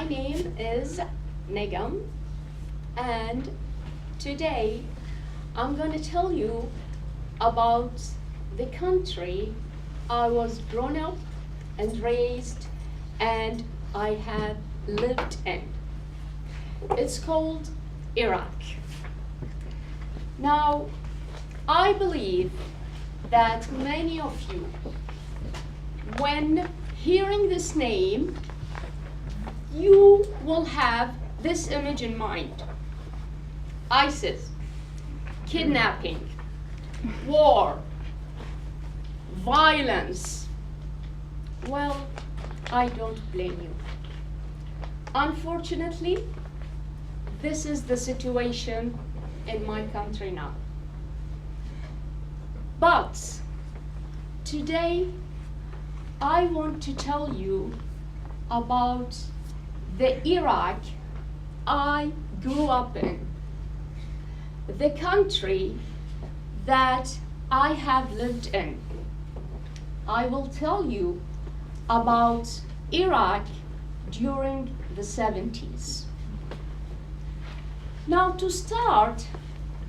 name is Nagham, and today I'm going to tell you about the country I was grown up and raised and I have lived in. It's called Iraq. Now, I believe that many of you, when hearing this name, you will have this image in mind. ISIS, kidnapping, war, violence. Well, I don't blame you. Unfortunately, this is the situation in my country now. But today, I want to tell you about the Iraq I grew up in, the country that I have lived in. I will tell you about Iraq during the 70s. Now, to start,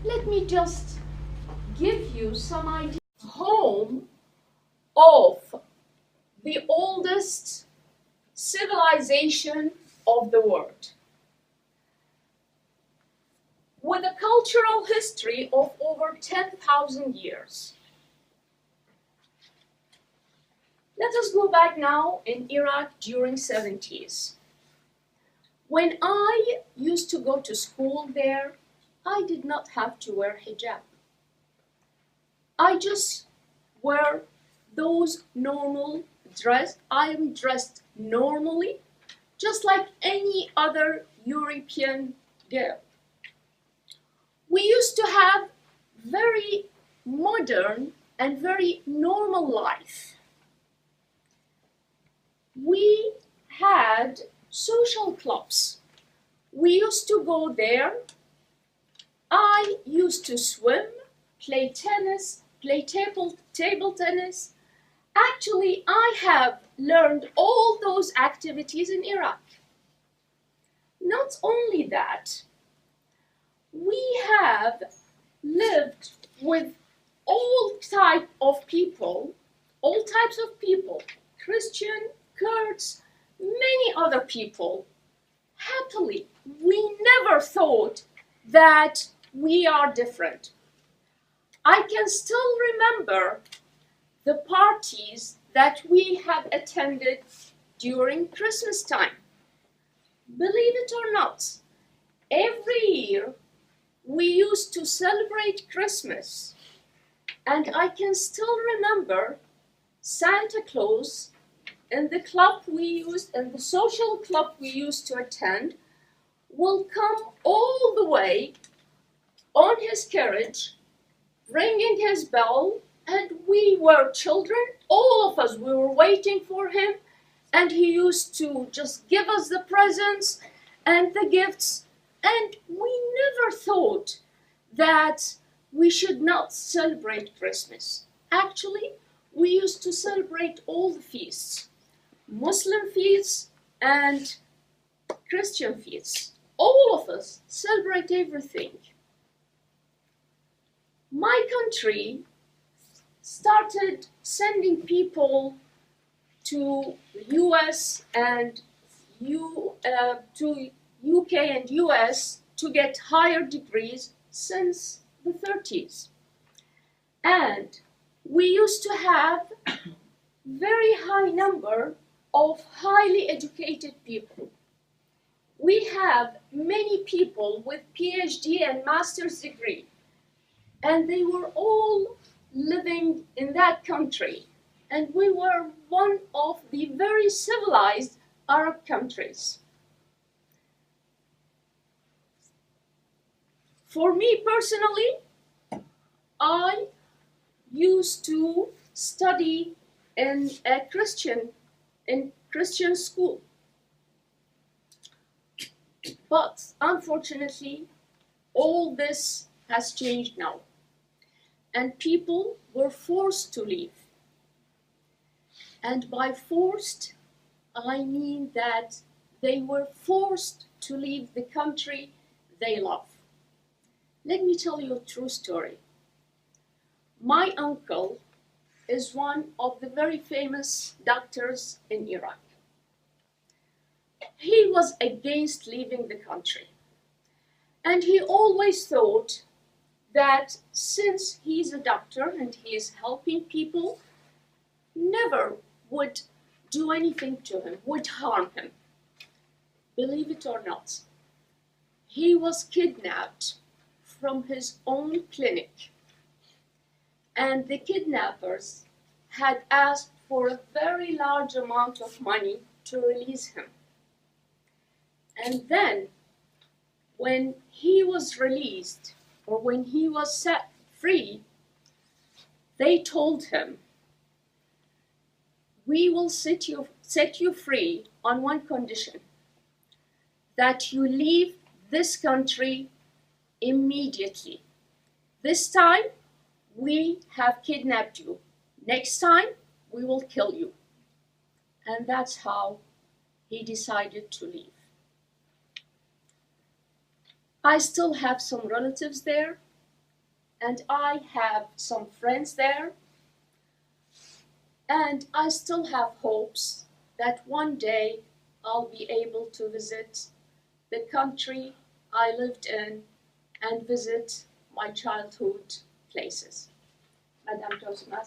let me just give you some idea. Home of the oldest civilization of the world, with a cultural history of over 10,000 years. Let us go back now in Iraq during 70s. When I used to go to school there, I did not have to wear hijab. I just wear those normal dress. I am dressed normally, just like any other European girl. We used to have very modern and very normal life. We had social clubs. We used to go there. I used to swim, play tennis, play table tennis. Actually, I have learned all those activities in Iraq. Not only that, we have lived with all types of people, Christian, Kurds, many other people. Happily, we never thought that we are different. I can still remember the parties that we have attended during Christmas time. Believe it or not, every year we used to celebrate Christmas, and I can still remember Santa Claus and the social club we used to attend will come all the way on his carriage, ringing his bell, and we were children, all of us, we were waiting for him, and he used to just give us the presents and the gifts, and we never thought that we should not celebrate Christmas. Actually, we used to celebrate all the feasts, Muslim feasts and Christian feasts. All of us celebrate everything. My country started sending people to US and to UK and US to get higher degrees since the 30s. And we used to have very high number of highly educated people. We have many people with PhD and master's degree, and they were all living in that country, and we were one of the very civilized Arab countries. For me personally, I used to study in a Christian school. But unfortunately, all this has changed now, and people were forced to leave. And by forced, I mean that they were forced to leave the country they love. Let me tell you a true story. My uncle is one of the very famous doctors in Iraq. He was against leaving the country. And he always thought that since he's a doctor and he is helping people, never would do anything to him, would harm him. Believe it or not, he was kidnapped from his own clinic, and the kidnappers had asked for a very large amount of money to release him. And then, when he was released, or when he was set free, they told him, "We will set you free on one condition, that you leave this country immediately. This time, we have kidnapped you. Next time, we will kill you." And that's how he decided to leave. I still have some relatives there, and I have some friends there, and I still have hopes that one day I'll be able to visit the country I lived in and visit my childhood places. Madame Tosmas.